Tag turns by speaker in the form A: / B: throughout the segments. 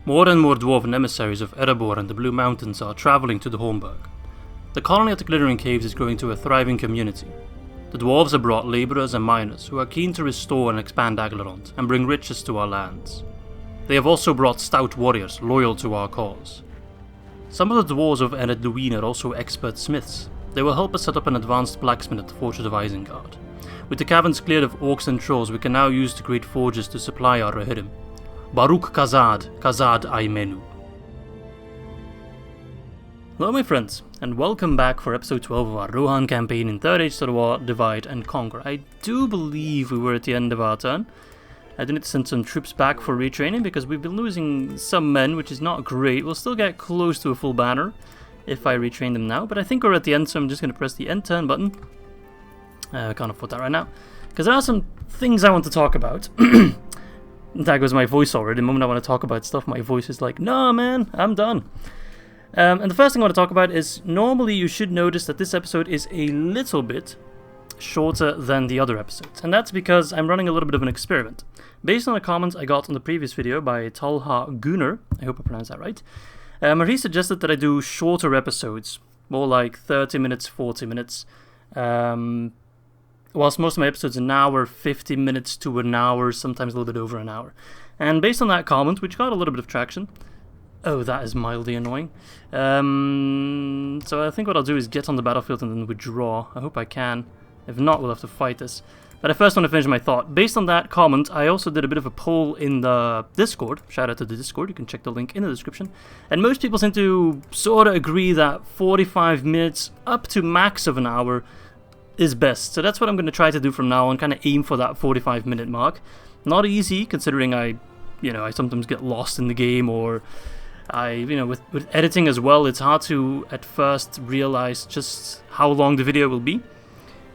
A: More and more Dwarven emissaries of Erebor and the Blue Mountains are travelling to the Hornburg. The colony at the Glittering Caves is growing to a thriving community. The Dwarves have brought labourers and miners who are keen to restore and expand Aglarond and bring riches to our lands. They have also brought stout warriors loyal to our cause. Some of the Dwarves of Ered Luin are also expert smiths. They will help us set up an advanced blacksmith at the fortress of Isengard. With the caverns cleared of orcs and trolls, we can now use the great forges to supply our Rohirrim. Baruch Kazad, Kazad Aimenu. Hello my friends, and welcome back for episode 12 of our Rohan campaign in 3rd Age of War, Divide and Conquer. I do believe we were at the end of our turn. I do need to send some troops back for retraining because we've been losing some men, which is not great. We'll still get close to a full banner if I retrain them now, but I think we're at the end, so I'm just going to press the end turn button. I can't afford that right now, because there are some things I want to talk about. That goes my voice already. The moment I want to talk about stuff, my voice is like, nah man, I'm done. And the first thing I want to talk about is, normally you should notice that this episode is a little bit shorter than the other episodes, and that's because I'm running a little bit of an experiment. Based on a comment I got on the previous video by Talha Gunnar, I hope I pronounced that right, he suggested that I do shorter episodes, more like 30 minutes, 40 minutes, whilst most of my episodes are an hour, 50 minutes to an hour, sometimes a little bit over an hour. And based on that comment, which got a little bit of traction, oh, that is mildly annoying, so I think what I'll do is get on the battlefield and then withdraw. I hope I can. If not, we'll have to fight this. But I first want to finish my thought. Based on that comment, I also did a bit of a poll in the Discord. Shout out to the Discord, you can check the link in the description. And most people seem to sort of agree that 45 minutes up to max of an hour is best. So that's what I'm going to try to do from now on, kind of aim for that 45-minute mark. Not easy, considering I sometimes get lost in the game, or with editing as well, it's hard to at first realize just how long the video will be.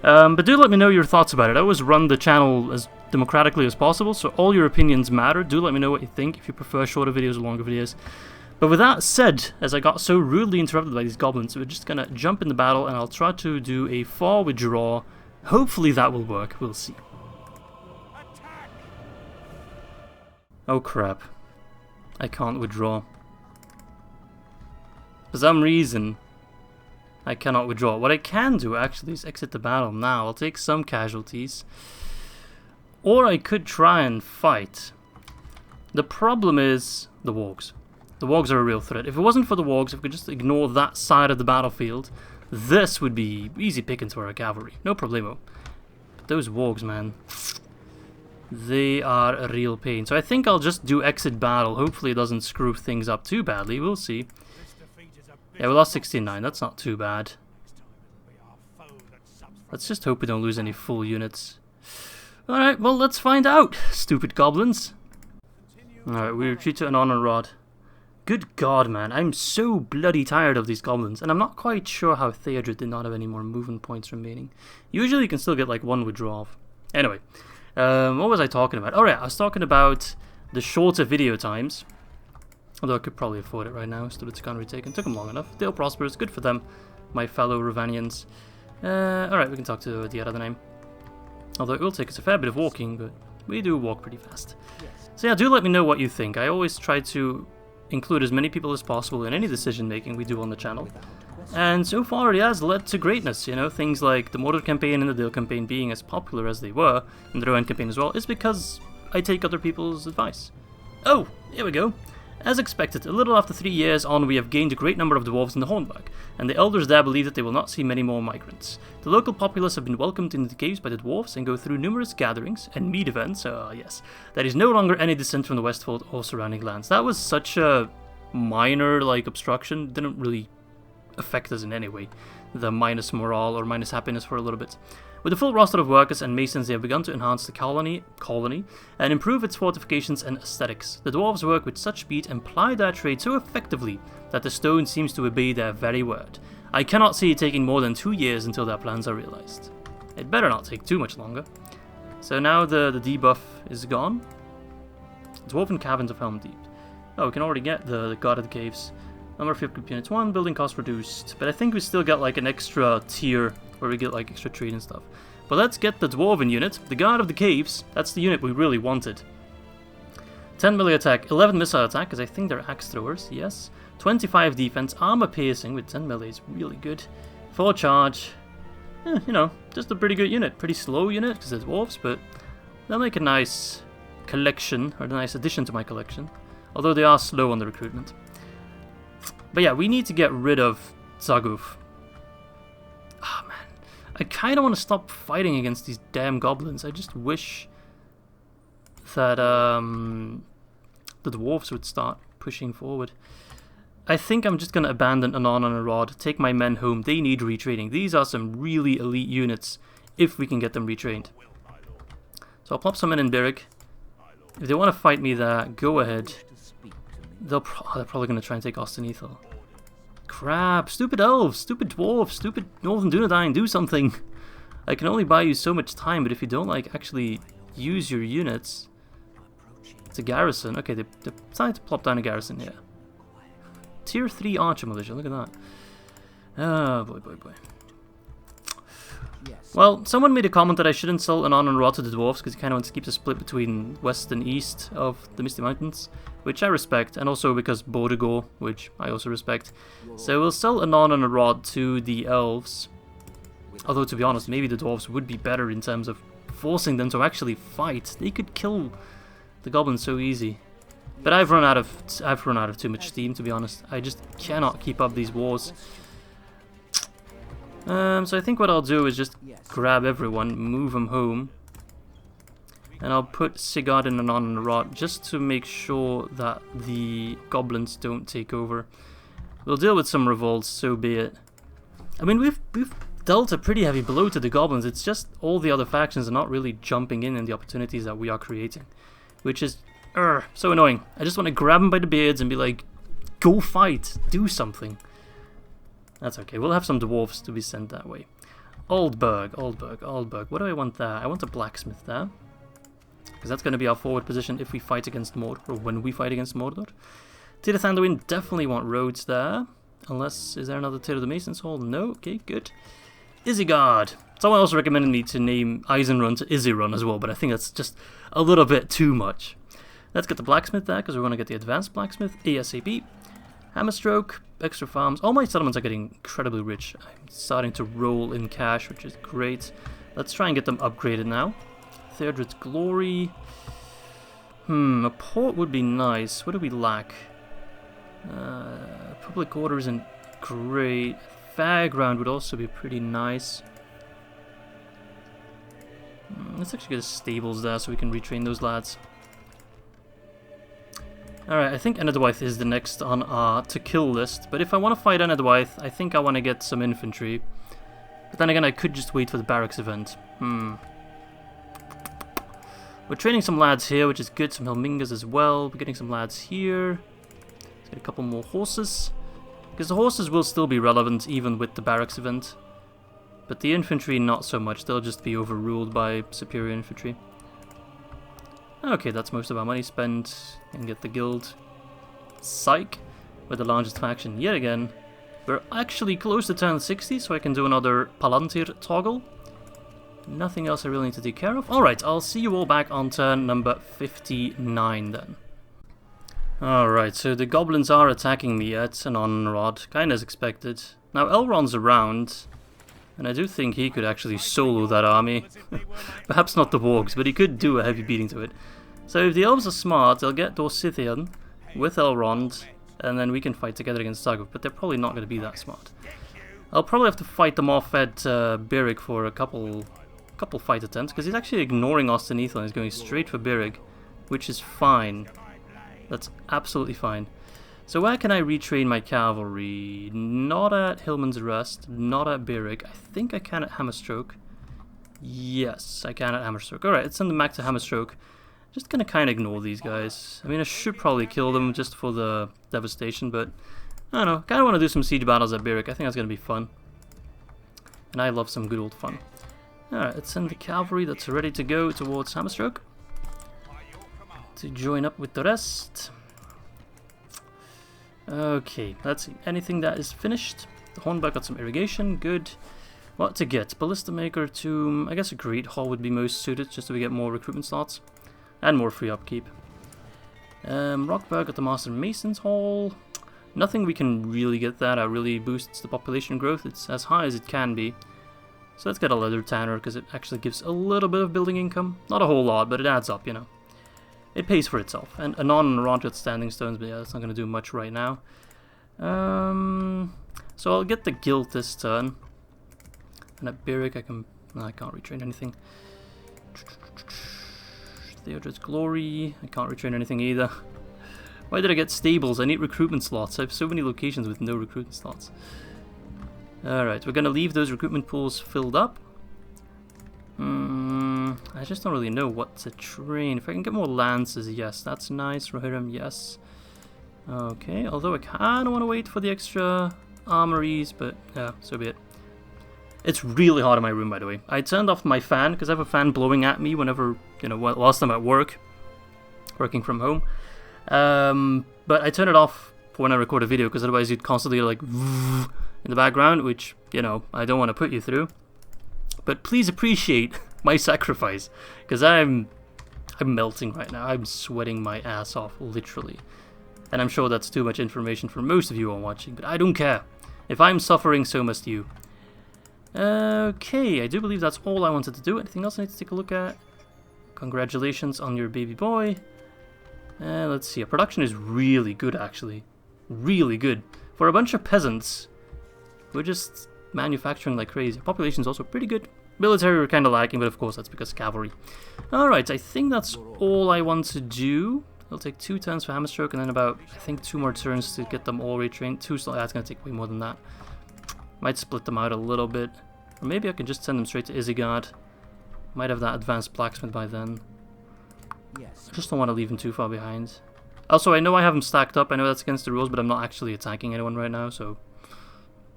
A: But do let me know your thoughts about it. I always run the channel as democratically as possible, so all your opinions matter. Do let me know what you think, if you prefer shorter videos or longer videos. But with that said, as I got so rudely interrupted by these goblins, we're just gonna jump in the battle, and I'll try to do a far withdraw. Hopefully that will work, we'll see. Oh crap. I can't withdraw. For some reason, I cannot withdraw. What I can do actually is exit the battle now. I'll take some casualties. Or I could try and fight. The problem is the Wargs. The Wargs are a real threat. If it wasn't for the Wargs, if we could just ignore that side of the battlefield, this would be easy pickings for our cavalry. No problemo. But those Wargs, man, they are a real pain. So I think I'll just do exit battle. Hopefully it doesn't screw things up too badly. We'll see. Yeah, we lost 69, that's not too bad. Let's just hope we don't lose any full units. Alright, well, let's find out, stupid goblins. Alright, we retreat to an Arnor rod. Good god, man, I'm so bloody tired of these goblins, and I'm not quite sure how Theodred did not have any more movement points remaining. Usually you can still get like one withdrawal. Anyway, what was I talking about? Alright, I was talking about the shorter video times. Although I could probably afford it right now, Students can't retake. Took them long enough. Dale prospers, good for them, my fellow Ravanians. Alright, we can talk to the other name. Although it will take us a fair bit of walking, but we do walk pretty fast. Yes. So yeah, do let me know what you think. I always try to include as many people as possible in any decision making we do on the channel. And so far it has led to greatness, things like the Mordor campaign and the Dale campaign being as popular as they were, and the Rohan campaign as well, is because I take other people's advice. Oh, here we go. As expected, a little after 3 years on, we have gained a great number of Dwarves in the Hornburg, and the elders there believe that they will not see many more migrants. The local populace have been welcomed into the caves by the Dwarves and go through numerous gatherings and mead events. Yes, there is no longer any dissent from the Westfold or surrounding lands. That was such a minor, obstruction. It didn't really affect us in any way. The minus morale or minus happiness for a little bit. With a full roster of workers and masons, they have begun to enhance the colony and improve its fortifications and aesthetics. The dwarves work with such speed and ply their trade so effectively that the stone seems to obey their very word. I cannot see it taking more than 2 years until their plans are realized. It better not take too much longer. So now the debuff is gone. Dwarven Caverns of Helm Deep. Oh, we can already get the guarded caves. Number of field group units 1, building cost reduced. But I think we still get an extra tier where we get extra trade and stuff. But let's get the Dwarven unit, the Guard of the Caves. That's the unit we really wanted. 10 melee attack, 11 missile attack, because I think they're axe throwers, yes. 25 defense, armor piercing with 10 melee is really good. 4 charge, you know, just a pretty good unit. Pretty slow unit, because they're dwarves, but they'll make a nice collection, or a nice addition to my collection. Although they are slow on the recruitment. But yeah, we need to get rid of Zaguf. Ah, man. I kind of want to stop fighting against these damn goblins. I just wish that the dwarves would start pushing forward. I think I'm just going to abandon Anon and Arad, take my men home. They need retraining. These are some really elite units if we can get them retrained. So I'll plop some men in Barrack. If they want to fight me there, go ahead. They're probably going to try and take Ostenethal. Crap, stupid elves, stupid dwarves, stupid Northern Dunedain, do something. I can only buy you so much time, but if you don't like actually use your units, it's a garrison. Okay, they decided to plop down a garrison here. Tier 3 archer militia, look at that. Oh, boy, boy, boy. Well, someone made a comment that I shouldn't sell Anon and Rod to the dwarves because he kind of wants to keep the split between west and east of the Misty Mountains, which I respect, and also because Bodegor, which I also respect. So we'll sell Anon and Rod to the elves. Although, to be honest, maybe the dwarves would be better in terms of forcing them to actually fight. They could kill the goblins so easy. But I've run out of too much steam, to be honest. I just cannot keep up these wars. So I think what I'll do is just grab everyone, move them home, and I'll put Sigurd and Anon and Rod just to make sure that the goblins don't take over. We'll deal with some revolts, so be it. I mean, we've dealt a pretty heavy blow to the goblins. It's just all the other factions are not really jumping in the opportunities that we are creating, which is so annoying. I just want to grab them by the beards and be like, go fight, do something. That's okay, we'll have some dwarves to be sent that way. Oldburg. What do I want there? I want a blacksmith there. Because that's going to be our forward position if we fight against Mordor, or when we fight against Mordor. Tyr of Thanduin definitely want roads there. Unless, is there another Tyr of the Masons Hall? No, okay, good. Isengard. Someone also recommended me to name Eisenrun to Izzyrun as well, but I think that's just a little bit too much. Let's get the blacksmith there, because we want to get the advanced blacksmith ASAP. Hammerstroke, extra farms. All my settlements are getting incredibly rich. I'm starting to roll in cash, which is great. Let's try and get them upgraded now. Theodred's Glory. A port would be nice. What do we lack? Public order isn't great. Fairground would also be pretty nice. Let's actually get stables there so we can retrain those lads. Alright, I think Enedwaith is the next on our to-kill list, but if I want to fight Enedwaith, I think I want to get some infantry. But then again, I could just wait for the Barracks event. We're training some lads here, which is good, some Helmingas as well. We're getting some lads here. Let's get a couple more horses. Because the horses will still be relevant even with the Barracks event. But the infantry, not so much. They'll just be overruled by superior infantry. Okay, that's most of our money spent and get the guild. Psych, with the largest faction yet again. We're actually close to turn 60, so I can do another Palantir toggle. Nothing else I really need to take care of. Alright, I'll see you all back on turn number 59 then. Alright, so the goblins are attacking me at Anonrod, kind of as expected. Now Elrond's around, and I do think he could actually solo that army. Perhaps not the Wargs, but he could do a heavy beating to it. So if the elves are smart, they'll get Dorsithian with Elrond, and then we can fight together against Zaguf, but they're probably not going to be that smart. I'll probably have to fight them off at Birrig for a couple fight attempts, because he's actually ignoring Ostenethal and he's going straight for Birrig, which is fine. That's absolutely fine. So where can I retrain my cavalry? Not at Hillman's Rest, not at Birrig. I think I can at Hammerstroke. Yes, I can at Hammerstroke. Alright, let's send them back to Hammerstroke. Just gonna kind of ignore these guys. I mean, I should probably kill them just for the devastation, but I don't know. Kind of want to do some siege battles at Birrig. I think that's gonna be fun. And I love some good old fun. Alright, let's send the cavalry that's ready to go towards Hammerstroke to join up with the rest. Okay, let's see. Anything that is finished? The Hornburg got some irrigation, good. What to get? Ballista Maker, Tomb. I guess a Great Hall would be most suited, just so we get more recruitment slots. And more free upkeep. Rockburg at the Master Mason's Hall. Nothing we can really get that really boosts the population growth. It's as high as it can be. So let's get a leather tanner because it actually gives a little bit of building income. Not a whole lot, but it adds up, you know. It pays for itself. And a non-rod with standing stones, but yeah, that's not going to do much right now. So I'll get the guild this turn. And at Barrack I can't retrain anything. Theodred's Glory. I can't retrain anything either. Why did I get stables? I need recruitment slots. I have so many locations with no recruitment slots. Alright, we're going to leave those recruitment pools filled up. I just don't really know what to train. If I can get more lances, yes, that's nice. Rohirrim, yes. Okay, although I kind of want to wait for the extra armories, but yeah, so be it. It's really hot in my room, by the way. I turned off my fan because I have a fan blowing at me whenever, you know, whilst I'm at work, working from home. But I turn it off for when I record a video because otherwise you'd constantly hear like in the background, which, you know, I don't want to put you through. But please appreciate my sacrifice because I'm melting right now. I'm sweating my ass off, literally. And I'm sure that's too much information for most of you who are watching, but I don't care. If I'm suffering, so must you. Okay, I do believe that's all I wanted to do. Anything else I need to take a look at? Congratulations on your baby boy. Let's see, our production is really good, actually. Really good. For a bunch of peasants, we're just manufacturing like crazy. Population's also pretty good. Military we're kind of lacking, but of course that's because cavalry. Alright, I think that's all I want to do. It'll take 2 turns for Hammerstroke and then about, I think, 2 more turns to get them all retrained. 2 slots, that's going to take way more than that. Might split them out a little bit. Or maybe I can just send them straight to Isengard. Might have that advanced blacksmith by then. I just don't want to leave them too far behind. Also, I know I have them stacked up. I know that's against the rules, but I'm not actually attacking anyone right now, so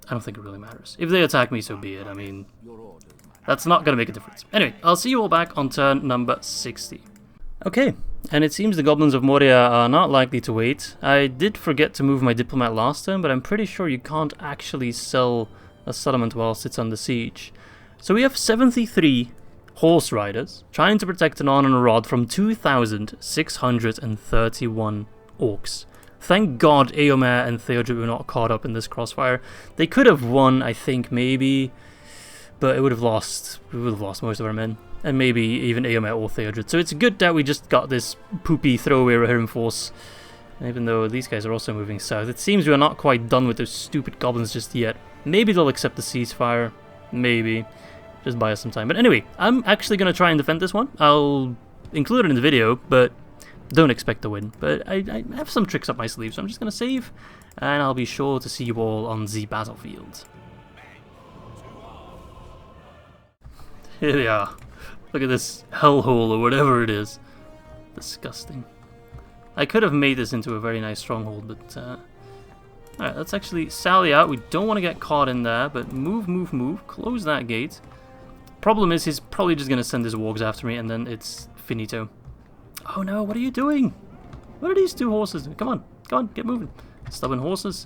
A: I don't think it really matters. If they attack me, so be it. I mean, that's not going to make a difference. Anyway, I'll see you all back on turn number 60. Okay, and it seems the Goblins of Moria are not likely to wait. I did forget to move my diplomat last turn, but I'm pretty sure you can't actually sell a settlement whilst it's under siege. So we have 73 horse riders trying to protect an Arnor Rod from 2,631 orcs. Thank God Eomer and Theodred were not caught up in this crossfire. They could have won, I think, maybe, but we would have lost most of our men. And maybe even Eomer or Theodred. So it's good that we just got this poopy throwaway Rohirrim force. Even though these guys are also moving south. It seems we're not quite done with those stupid goblins just yet. Maybe they'll accept the ceasefire. Maybe. Just buy us some time. But anyway, I'm actually going to try and defend this one. I'll include it in the video, but don't expect to win. But I have some tricks up my sleeve, so I'm just going to save. And I'll be sure to see you all on the battlefield. Here they are. Look at this hellhole or whatever it is. Disgusting. I could have made this into a very nice stronghold, but alright, let's actually sally out. We don't want to get caught in there, but move. Close that gate. Problem is, he's probably just going to send his wargs after me, and then it's finito. Oh no, what are you doing? What are these 2 horses doing? Come on, get moving. Stubborn horses.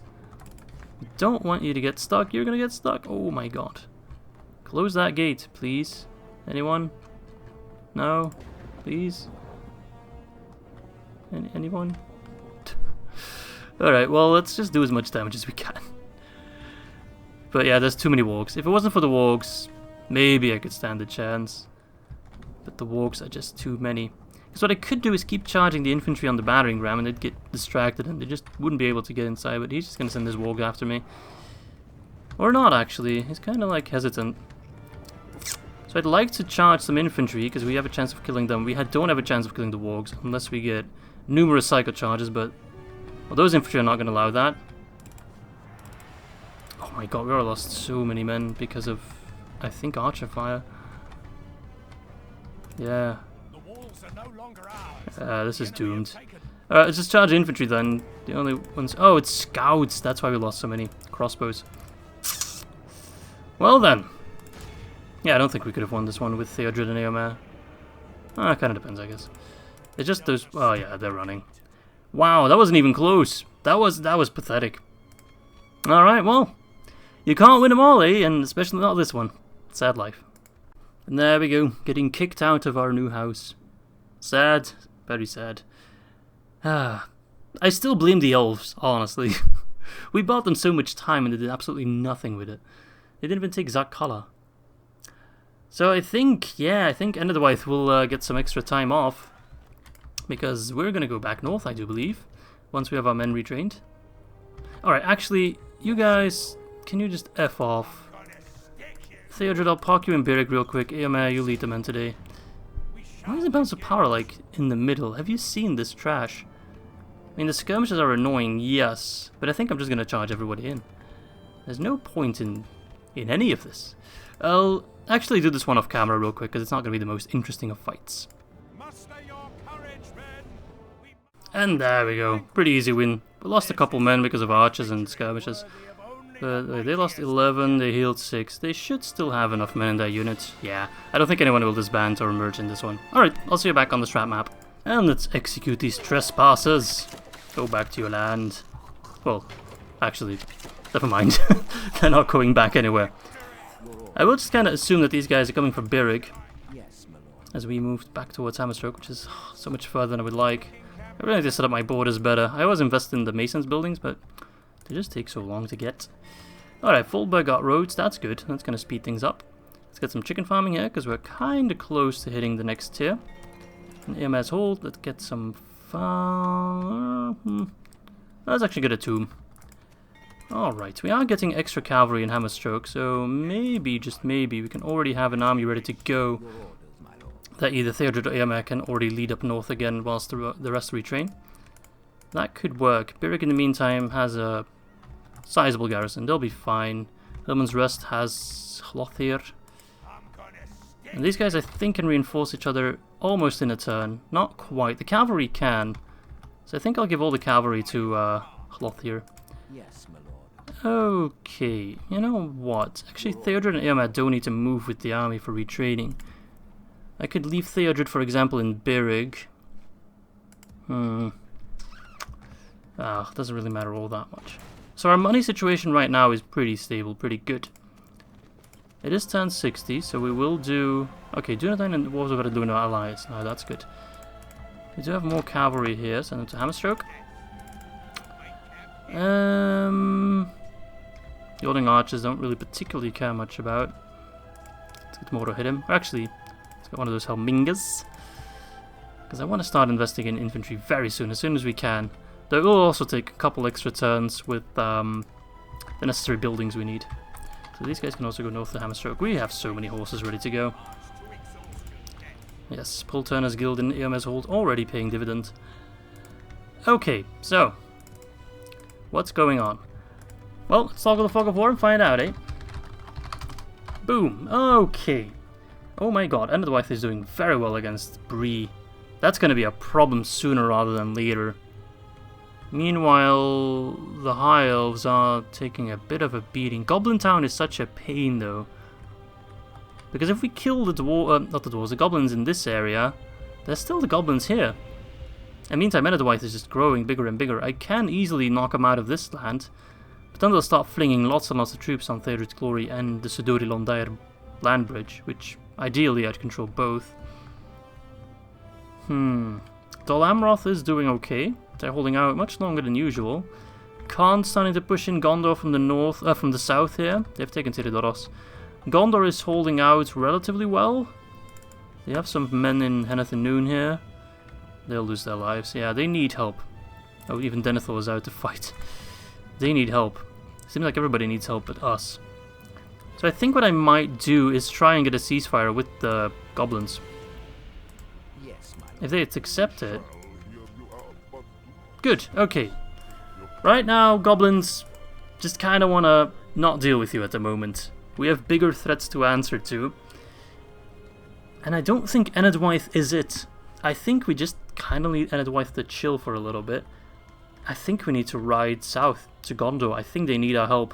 A: We don't want you to get stuck. You're going to get stuck. Oh my god. Close that gate, please. Anyone? No? Please? Anyone? Alright, well, let's just do as much damage as we can. But yeah, there's too many wargs. If it wasn't for the wargs, maybe I could stand a chance. But the wargs are just too many. Because what I could do is keep charging the infantry on the battering ram and they'd get distracted and they just wouldn't be able to get inside. But he's just going to send his warg after me. Or not, actually. He's kind of like hesitant. So I'd like to charge some infantry because we have a chance of killing them. We don't have a chance of killing the wargs unless we get numerous psycho charges, but well, those infantry are not going to allow that. Oh my god, we already lost so many men because of, I think, archer fire. Yeah. This is doomed. Alright, let's just charge infantry then. The only ones... Oh, it's scouts. That's why we lost so many crossbows. Well then. Yeah, I don't think we could have won this one with Theodred and Eomer. Kind of depends, I guess. It's just those... Oh yeah, they're running. Wow, that wasn't even close. That was pathetic. Alright, well. You can't win them all, eh? And especially not this one. Sad life. And there we go. Getting kicked out of our new house. Sad. Very sad. I still blame the Elves, honestly. We bought them so much time and they did absolutely nothing with it. They didn't even take Zac Collar. So I think Enderwyth will get some extra time off. Because we're going to go back north, I do believe. Once we have our men retrained. Alright, actually, you guys, can you just F off? Theodred, I'll park you in Berwick real quick. Eomer, you lead the men today. Why is the balance of power, like, in the middle? Have you seen this trash? I mean, the skirmishes are annoying, yes. But I think I'm just going to charge everybody in. There's no point in any of this. I'll actually do this one off camera real quick, because it's not going to be the most interesting of fights. And there we go. Pretty easy win. We lost a couple men because of archers and skirmishes. But they lost 11, they healed 6. They should still have enough men in their unit. Yeah, I don't think anyone will disband or emerge in this one. Alright, I'll see you back on the strat map. And let's execute these trespassers. Go back to your land. Well, actually, never mind. They're not going back anywhere. I will just kind of assume that these guys are coming from Berwick. As we move back towards Hammerstroke, which is so much further than I would like. I really need to set up my borders better. I always invest in the Masons buildings, but they just take so long to get. Alright, Fulberg got roads, that's good. That's going to speed things up. Let's get some chicken farming here, because we're kind of close to hitting the next tier. And AMS hold, let's get some farm. Let's actually get a tomb. Alright, we are getting extra cavalry in Hammerstroke, so maybe, just maybe, we can already have an army ready to go. That either Theodred or Eomer can already lead up north again whilst the rest retrain. That could work. Berwick in the meantime has a sizable garrison. They'll be fine. Hillman's Rest has Hlothier. And these guys I think can reinforce each other almost in a turn. Not quite. The cavalry can. So I think I'll give all the cavalry to Hlothier.
B: Yes, my lord.
A: Okay. You know what? Actually Theodred and Eomer don't need to move with the army for retraining. I could leave Theodred, for example, in Berwick. Doesn't really matter all that much. So our money situation right now is pretty stable, pretty good. It is turn 60, so we will do... Okay, Dunedain and Dwarves are going to do no allies. No, that's good. We do have more cavalry here, send them to Hammerstroke. The Yielding Archers don't really particularly care much about. Let's get Mordor hit him. Or actually... Got one of those Helmingas. Because I want to start investing in infantry very soon, as we can. Though it will also take a couple extra turns with the necessary buildings we need. So these guys can also go north to Hammerstroke. We have so many horses ready to go. Yes, Pull Turner's Guild in Eomer's Hold already paying dividend. Okay, so what's going on? Well, let's toggle the Fog of War and find out, eh? Boom. Okay. Oh my god, Enderwyth is doing very well against Bree. That's going to be a problem sooner rather than later. Meanwhile, the High Elves are taking a bit of a beating. Goblin Town is such a pain though. Because if we kill the the goblins in this area, there's still the goblins here. And meantime, Enderwyth is just growing bigger and bigger. I can easily knock them out of this land. But then they'll start flinging lots and lots of troops on Theodred's Glory and the Sudori Londair land bridge, which... Ideally, I'd control both. Dol Amroth is doing okay. They're holding out much longer than usual. Khan's starting to push in Gondor from the north, from the south here. They've taken Tiridoros. Gondor is holding out relatively well. They have some men in Henneth and Noon here. They'll lose their lives. Yeah, they need help. Oh, even Denethor is out to fight. They need help. Seems like everybody needs help but us. So I think what I might do is try and get a ceasefire with the goblins.
B: Yes,
A: if they accept it. Good, okay. Right now, goblins just kind of want to not deal with you at the moment. We have bigger threats to answer to. And I don't think Enedwythe is it. I think we just kind of need Enedwythe to chill for a little bit. I think we need to ride south to Gondor. I think they need our help.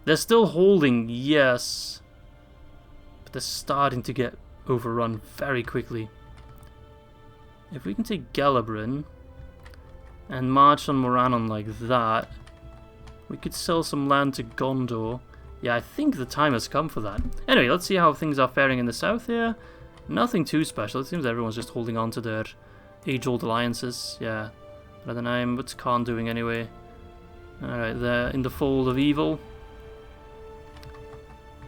A: They're still holding, yes. But they're starting to get overrun very quickly. If we can take Galabrin and march on Morannon like that, we could sell some land to Gondor. Yeah, I think the time has come for that. Anyway, let's see how things are faring in the south here. Nothing too special. It seems everyone's just holding on to their age-old alliances. Yeah. Radanheim, what's Khan doing anyway? Alright, they're in the fold of evil.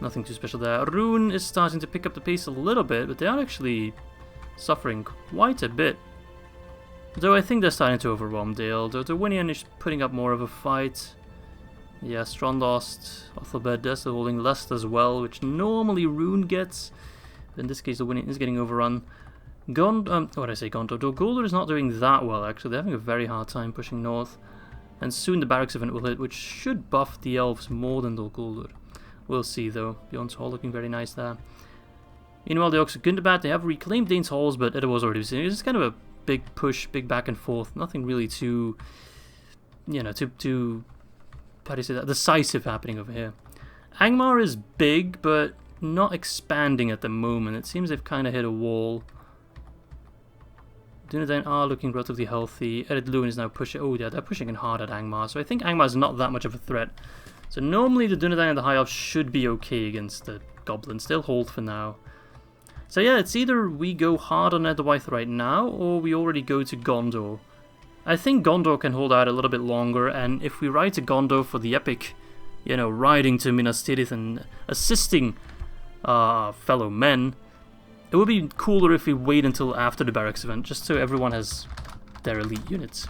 A: Nothing too special there. Rhun is starting to pick up the pace a little bit, but they are actually suffering quite a bit. Though I think they're starting to overwhelm Dale. Though Dwinian is putting up more of a fight. Yeah, Strondost, Othelbed, they're still holding Lust as well, which normally Rhun gets. But in this case, the Dwinian is getting overrun. Gondor, what did I say, Gondor? Though Guldur is not doing that well, actually. They're having a very hard time pushing north. And soon the Barracks event will hit, which should buff the Elves more than the Guldur. We'll see, though. Beyond's Hall looking very nice there. Meanwhile, the Orcs of Gundabad, they have reclaimed Dane's Halls, but it was already seen. It's kind of a big push, big back and forth. Nothing really too, you know, too how do you say that, decisive happening over here. Angmar is big, but not expanding at the moment. It seems they've kind of hit a wall. Dunedain are looking relatively healthy. Ered Luin is now pushing. Oh, yeah, they're pushing in hard at Angmar. So I think Angmar is not that much of a threat. So normally the Dunedain and the High Elves should be okay against the Goblins. They'll hold for now. So yeah, it's either we go hard on Eredwaith right now, or we already go to Gondor. I think Gondor can hold out a little bit longer, and if we ride to Gondor for the epic, you know, riding to Minas Tirith and assisting fellow men, it would be cooler if we wait until after the Barracks event, just so everyone has their elite units.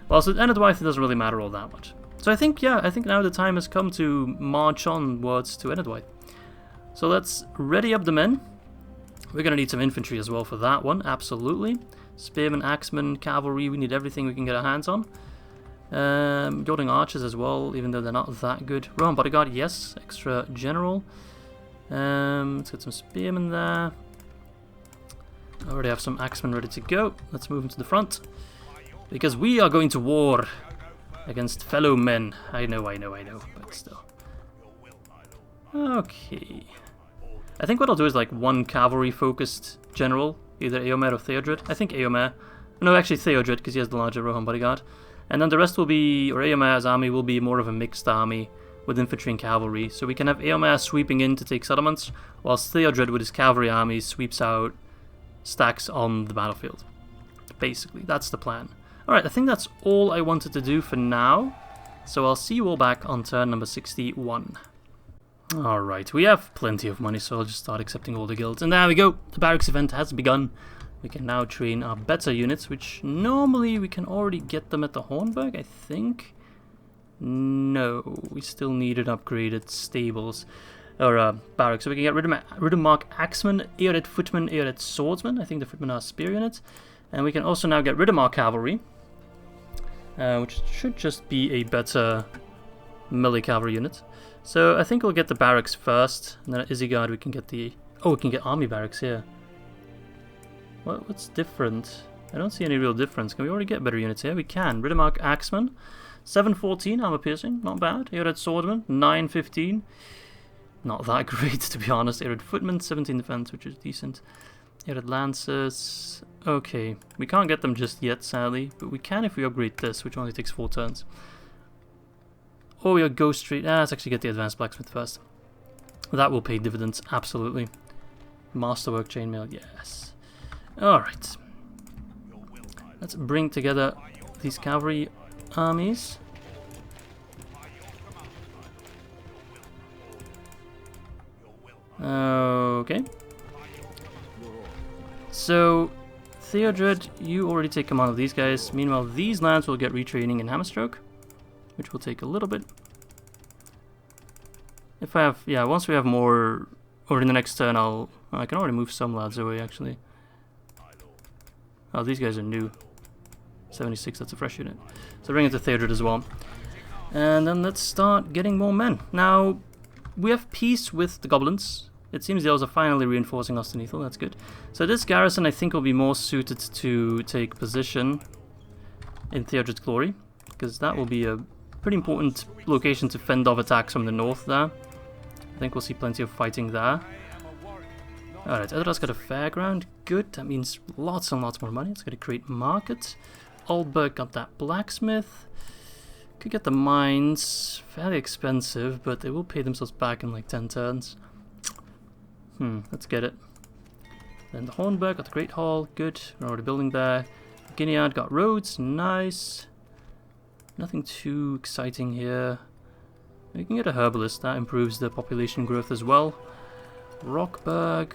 A: Well, so Eredwaith, it doesn't really matter all that much. So I think, yeah, I think now the time has come to march onwards to Eredwaith. So let's ready up the men. We're going to need some infantry as well for that one, absolutely. Spearmen, axemen, cavalry, we need everything we can get our hands on. Golding archers as well, even though they're not that good. Rohan bodyguard, yes, extra general. Let's get some spearmen there. I already have some axemen ready to go. Let's move them to the front. Because we are going to war against fellow men. I know, but still. Okay. I think what I'll do is like one cavalry-focused general, either Eomer or Theodred. I think Eomer. No, actually Theodred, because he has the larger Rohan bodyguard. And then the rest will be, or Eomer's army will be more of a mixed army with infantry and cavalry. So we can have Eomer sweeping in to take settlements, whilst Theodred with his cavalry army sweeps out stacks on the battlefield. Basically, that's the plan. Alright, I think that's all I wanted to do for now. So I'll see you all back on turn number 61. Alright, we have plenty of money, so I'll just start accepting all the guilds. And there we go, the Barracks event has begun. We can now train our better units, which normally we can already get them at the Hornburg, I think. No, we still needed upgraded stables. Or barracks, so we can get rid of Mark Axeman, Ered Footman, Ered Swordsman. I think the Footmen are spear units. And we can also now get rid of Mark Cavalry, which should just be a better melee cavalry unit. So I think we'll get the barracks first, and then at Isengard we can get the... Oh, we can get army barracks here. What's different? I don't see any real difference. Can we already get better units here? We can. Riddermark Axeman, 714 armor piercing, not bad. Ered Swordman, 915. Not that great, to be honest. Ered Footman, 17 defense, which is decent. Ered Lancers... Okay, we can't get them just yet, sadly, but we can if we upgrade this, which only takes 4 turns. Or we go straight... let's actually get the Advanced Blacksmith first. That will pay dividends, absolutely. Masterwork Chainmail, yes. Alright. Let's bring together these cavalry armies. Okay. So, Theodred, you already take command of these guys. Meanwhile, these lands will get retraining in Hammerstroke, which will take a little bit. If I have, yeah, once we have more, or in the next turn, I can already move some lads away, actually. Oh, these guys are new. 76, that's a fresh unit. So bring it to Theodred as well. And then let's start getting more men. Now, we have peace with the goblins. It seems the elves are finally reinforcing Ostenethal, that's good. So this garrison I think will be more suited to take position in Theodred's Glory, because that will be a pretty important location to fend off attacks from the north there. I think we'll see plenty of fighting there. Alright, Eldrad's got a fairground, good, that means lots and lots more money. It's got a great market. Aldberg got that blacksmith. Could get the mines, fairly expensive, but they will pay themselves back in like 10 turns. Let's get it. Then the Hornburg got the Great Hall, good, we're already building there. Ginead got roads, nice. Nothing too exciting here. You can get a herbalist, that improves the population growth as well. Rockburg.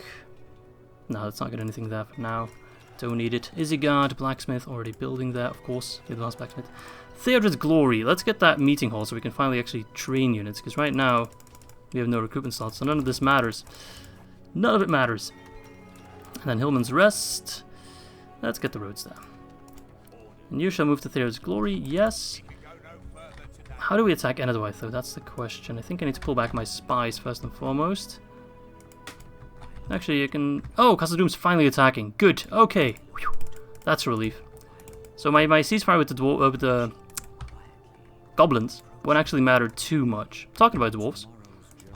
A: No, let's not get anything there for now. Don't need it. Isengard, blacksmith, already building there, of course. The advanced blacksmith. Theodred's Glory. Let's get that meeting hall so we can finally actually train units, because right now we have no recruitment slots, so none of this matters. None of it matters. And then Hillman's Rest. Let's get the roads there. And you shall move to Theodred's Glory, yes. How do we attack Enedwaith though? That's the question. I think I need to pull back my spies first and foremost. Actually, you can... Oh, Castle Doom's finally attacking. Good. Okay. Whew. That's a relief. So my ceasefire with the goblins won't actually matter too much. Talking about dwarves,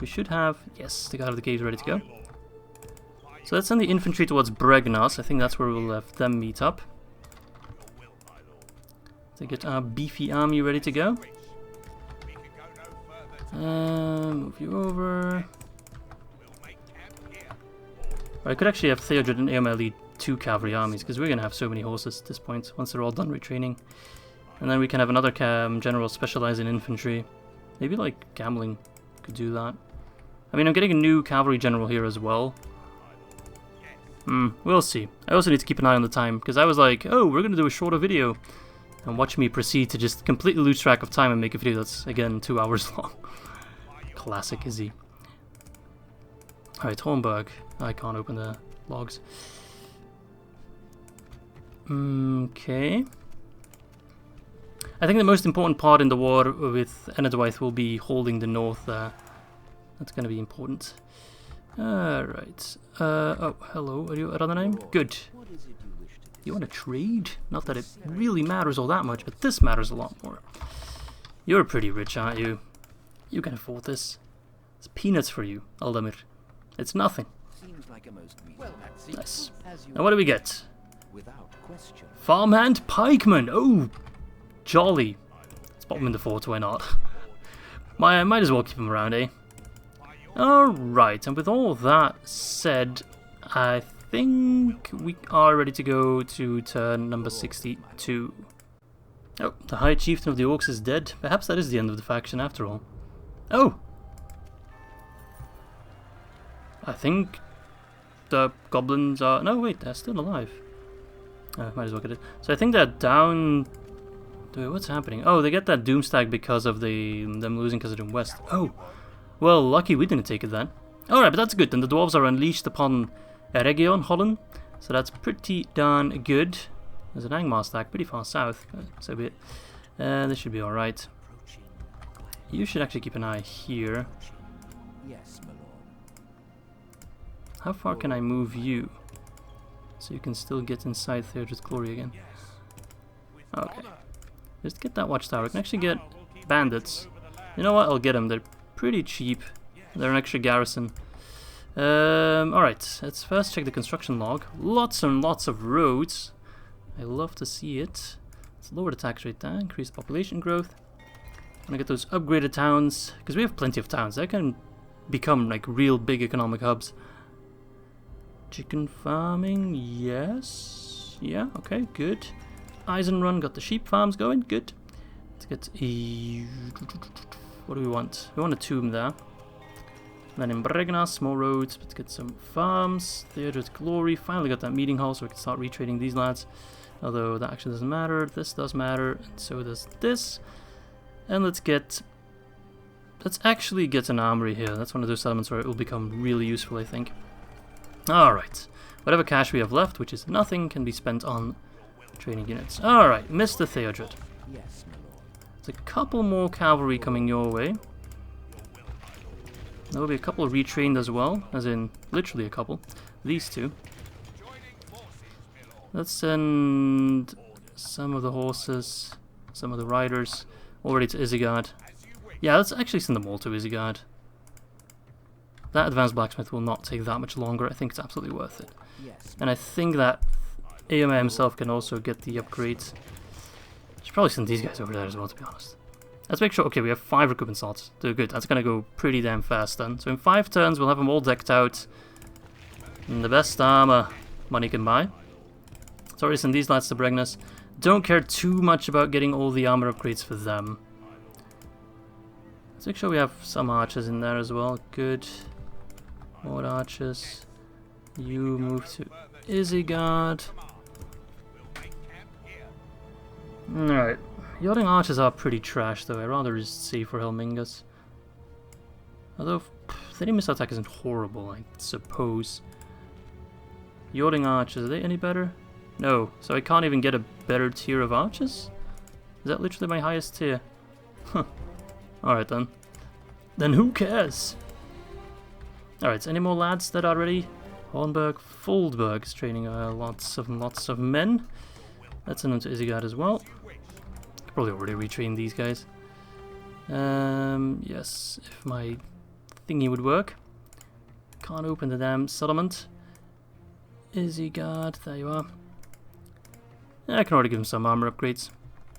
A: we should have... Yes, the guy out of the caves ready to go. So let's send the infantry towards Bregnas. I think that's where we'll have them meet up. To get our beefy army ready to go. Move you over. I could actually have Theodred and Eomer lead 2 cavalry armies, because we're going to have so many horses at this point, once they're all done retraining. And then we can have another general specialize in infantry. Maybe like Gambling could do that. I mean, I'm getting a new cavalry general here as well. We'll see. I also need to keep an eye on the time, because I was like, oh, we're going to do a shorter video. And watch me proceed to just completely lose track of time and make a video that's, again, 2 hours long. Classic Izzy. Alright, Hornburg. I can't open the logs. Okay. I think the most important part in the war with Enedwaith will be holding the north there. That's going to be important. Alright. Oh, hello. Are you another name? Good. You want to trade? Not that it really matters all that much, but this matters a lot more. You're pretty rich, aren't you? You can afford this. It's peanuts for you, Aldamir. It's nothing. Nice. And what do we get? Farmhand Pikeman. Oh, jolly. Let's pop him in the fort, why not? Might as well keep him around, eh? Alright, and with all that said, I think we are ready to go to turn number 62. Oh, the High Chieftain of the Orcs is dead. Perhaps that is the end of the faction after all. Oh! I think the goblins are... No, wait, they're still alive. Might as well get it. So I think they're down... Wait, what's happening? Oh, they get that Doomstag because of them losing because of Doom West. Oh! Well, lucky we didn't take it then. Alright, but that's good. Then the Dwarves are unleashed upon Eregion, Holland. So that's pretty darn good. There's an Angmar stack pretty far south. So be it. This should be alright. You should actually keep an eye here.
B: Yes, my lord.
A: How far can I move you? So you can still get inside Theodred's Glory again. Okay. Just get that watchtower. I can actually get bandits. You know what? I'll get them. They're pretty cheap. They're an extra garrison. Alright. Let's first check the construction log. Lots and lots of roads. I love to see it. Let's lower the tax rate down. Increase population growth. I'm gonna get those upgraded towns. Because we have plenty of towns. They can become like real big economic hubs. Chicken farming, yes. Yeah, okay, good. Eisenrun got the sheep farms going, good. Let's get a... What do we want? We want a tomb there. Then in Bregnas, more roads, let's get some farms. Theodred's Glory, finally got that meeting hall so we can start retrading these lads. Although that actually doesn't matter, this does matter, and so does this. And let's actually get an armory here. That's one of those settlements where it will become really useful, I think. Alright, whatever cash we have left, which is nothing, can be spent on training units. Alright, Mr. Theodred.
B: Yes, my lord.
A: There's a couple more cavalry coming your way. There will be a couple retrained as well, as in literally a couple. These two. Let's send some of the horses, some of the riders, already to Isengard. Yeah, let's actually send them all to Isengard. That advanced blacksmith will not take that much longer. I think it's absolutely worth it.
B: Yes.
A: And I think that Eomer himself can also get the upgrades. Should probably send these guys over there as well, to be honest. Let's make sure... Okay, we have 5 recruitment slots. They're good. That's going to go pretty damn fast then. So in 5 turns, we'll have them all decked out. And the best armor money can buy. So already send these lads to Bregnas. don't care too much about getting all the armor upgrades for them. Let's make sure we have some archers in there as well. Good. More archers. You move to Isengard. Alright. Yachting archers are pretty trash though. I'd rather just save for Helmingus. Although, their missile attack isn't horrible, I suppose. Yachting archers, are they any better? No. So I can't even get a better tier of archers? Is that literally my highest tier? Huh. Alright then. Then who cares? Alright, so any more lads that are ready? Hornburg, Foldburg is training lots of men. Let's send them to Isengard as well. Probably already retrained these guys. Yes, if my thingy would work. Can't open the damn settlement. Isengard, there you are. Yeah, I can already give him some armor upgrades.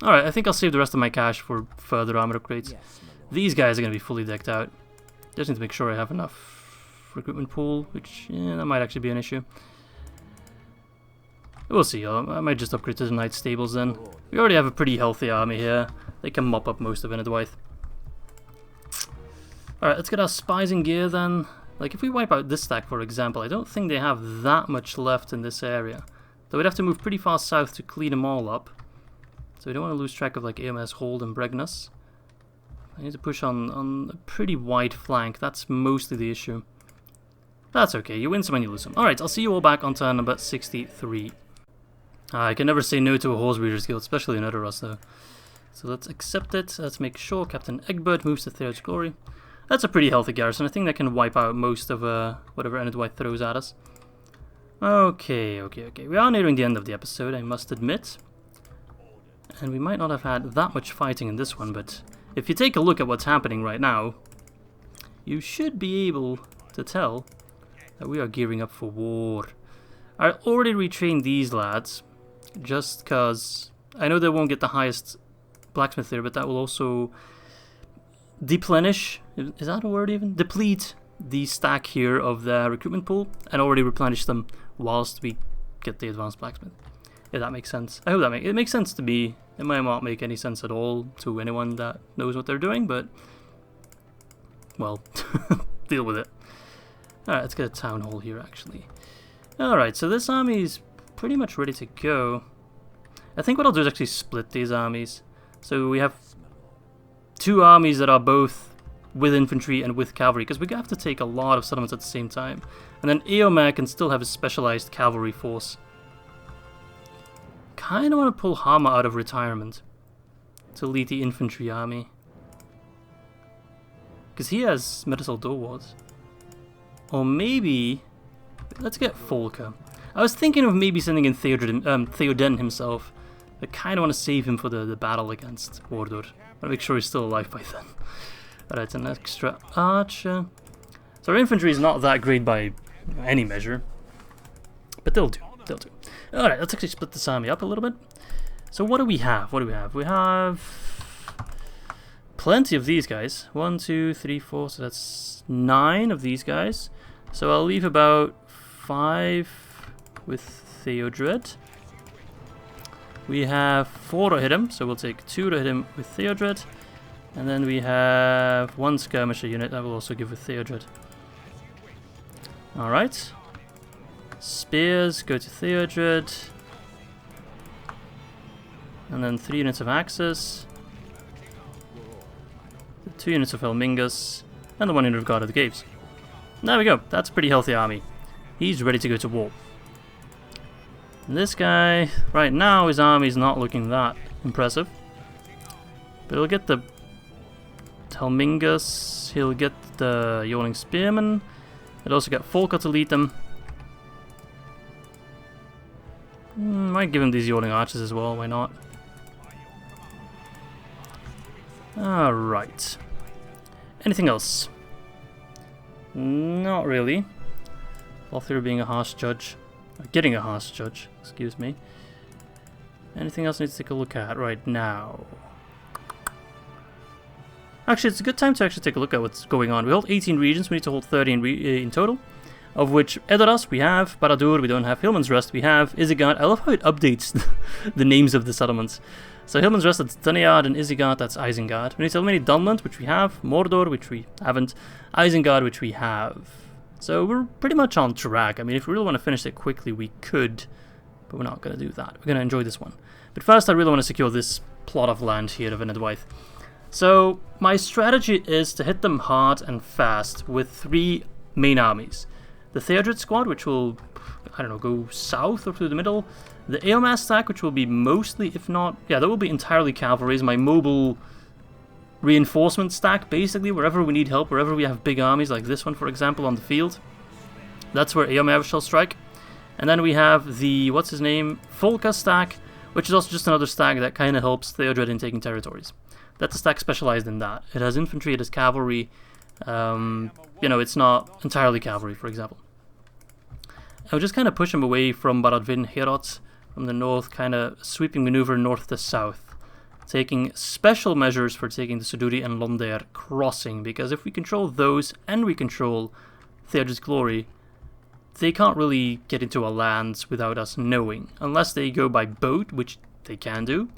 A: Alright, I think I'll save the rest of my cash for further armor upgrades. These guys are going to be fully decked out. Just need to make sure I have enough recruitment pool, which, yeah, that might actually be an issue. We'll see. I might just upgrade to the Knight Stables then. We already have a pretty healthy army here. They can mop up most of Enedwaith. Alright, let's get our spies in gear then. Like, if we wipe out this stack, for example, I don't think they have that much left in this area. Though we'd have to move pretty far south to clean them all up. So we don't want to lose track of, like, AMS Hold and Bregnus. I need to push on a pretty wide flank. That's mostly the issue. That's okay. You win some and you lose some. Alright, I'll see you all back on turn number 63. I can never say no to a Horse Breeders Guild, especially in Erebus though. So let's accept it. Let's make sure Captain Egbert moves to Theod's Glory. That's a pretty healthy garrison. I think that can wipe out most of whatever Enedwaith throws at us. Okay. We are nearing the end of the episode, I must admit. And we might not have had that much fighting in this one, but if you take a look at what's happening right now, you should be able to tell that we are gearing up for war. I already retrained these lads, just because I know they won't get the highest blacksmith there, but that will also deplenish, is that a word even? Deplete the stack here of the recruitment pool and already replenish them whilst we get the advanced blacksmith. If that makes sense. I hope that it makes sense to me. It might not make any sense at all to anyone that knows what they're doing, but well, deal with it. Alright, let's get a town hall here actually. Alright, so this army is pretty much ready to go. I think what I'll do is actually split these armies. So we have two armies that are both with infantry and with cavalry, because we have to take a lot of settlements at the same time. And then Eomer can still have a specialized cavalry force. Kinda want to pull Hama out of retirement to lead the infantry army. Because he has Medical Wards. Or maybe, let's get Folker. I was thinking of maybe sending in Theoden himself. I kind of want to save him for the battle against Mordor. I want to make sure he's still alive by then. Alright, an extra archer. So our infantry is not that great by any measure. But they'll do. They'll do. Alright, let's actually split this army up a little bit. So what do we have? What do we have? We have plenty of these guys. 1, 2, 3, 4. So that's 9 of these guys. So I'll leave about 5 with Theodred. We have 4 to hit him, so we'll take 2 to hit him with Theodred. And then we have 1 skirmisher unit that will also give with Theodred. Alright. Spears go to Theodred. And then 3 units of axes. 2 units of Helmingus. And the 1 unit of Guard of the Caves. There we go. That's a pretty healthy army. He's ready to go to war. And this guy, right now, his army's not looking that impressive. But he'll get the Helmingus, he'll get the Yawning Spearmen, he'll also get Folker to lead them. Might give him these Yawning Archers as well, why not? Alright. Anything else? Not really. Lothar being a harsh judge. Getting a harsh judge, excuse me. Anything else I need to take a look at right now? Actually, it's a good time to actually take a look at what's going on. We hold 18 regions, we need to hold 30 in total. of which Edoras we have, Barad-dûr we don't have, Hillman's Rest we have, Isengard. I love how it updates the names of the settlements. So Hillman's Rest, that's Duneard, and Isengard, that's Isengard. We need Illuminati Dunland, which we have, Mordor, which we haven't, Isengard, which we have. So we're pretty much on track. I mean, if we really want to finish it quickly, we could, but we're not going to do that. We're going to enjoy this one. But first, I really want to secure this plot of land here of Enedwaith. So my strategy is to hit them hard and fast with 3 main armies. The Theodred squad, which will, I don't know, go south or through the middle. The Eomas stack, which will be mostly, if not, yeah, that will be entirely cavalry, is my mobile reinforcement stack, basically, wherever we need help, wherever we have big armies, like this one, for example, on the field. That's where Eomer shall strike. And then we have the, what's his name, Folka stack, which is also just another stack that kind of helps Theodred in taking territories. That's a stack specialized in that. It has infantry, it has cavalry. You know, it's not entirely cavalry, for example. I'll just kind of push him away from Barad-dûr Herod from the north, kind of sweeping maneuver north to south, taking special measures for taking the Suduri and Londare crossing, because if we control those and we control Theodred's Glory, they can't really get into our lands without us knowing, unless they go by boat, which they can do,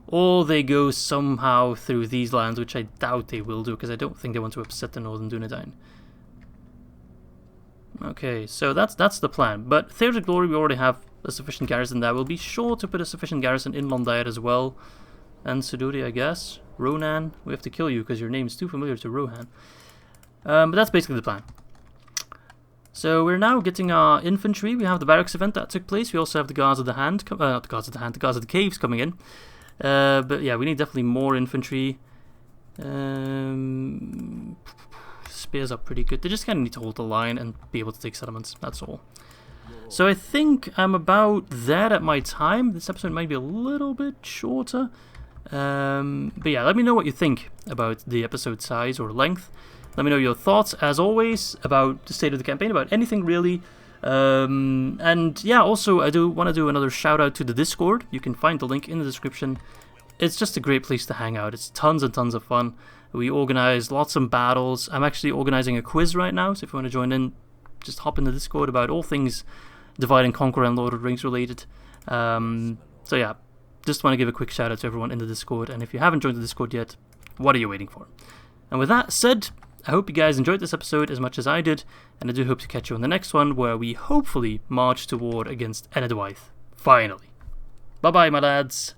A: or they go somehow through these lands, which I doubt they will do, because I don't think they want to upset the Northern Dunedain. Okay, so that's the plan. But Theodred's Glory, we already have a sufficient garrison there. We'll be sure to put a sufficient garrison in Londare as well. And Suduri, I guess. Rohan, we have to kill you because your name is too familiar to Rohan. But that's basically the plan. So we're now getting our infantry. We have the Barracks event that took place. We also have the Guards of the Hand, not the Guards of the Hand, the Guards of the Caves coming in. But yeah, we need definitely more infantry. Spears are pretty good. They just kind of need to hold the line and be able to take settlements. That's all. So I think I'm about there at my time. This episode might be a little bit shorter. But yeah, let me know what you think about the episode size or length. Let me know your thoughts, as always, about the state of the campaign, about anything really. And yeah, also I do want to do another shout out to the Discord. You can find the link in the description. It's just a great place to hang out. It's tons and tons of fun. We organize lots of battles. I'm actually organizing a quiz right now, so if you want to join in, just hop in the Discord about all things Divide and Conquer and Lord of the Rings related. So yeah, just want to give a quick shout out to everyone in the Discord, and if you haven't joined the Discord yet, what are you waiting for? And with that said, I hope you guys enjoyed this episode as much as I did, and I do hope to catch you on the next one, where we hopefully march to war against Enedwaith. Finally. Bye bye, my lads.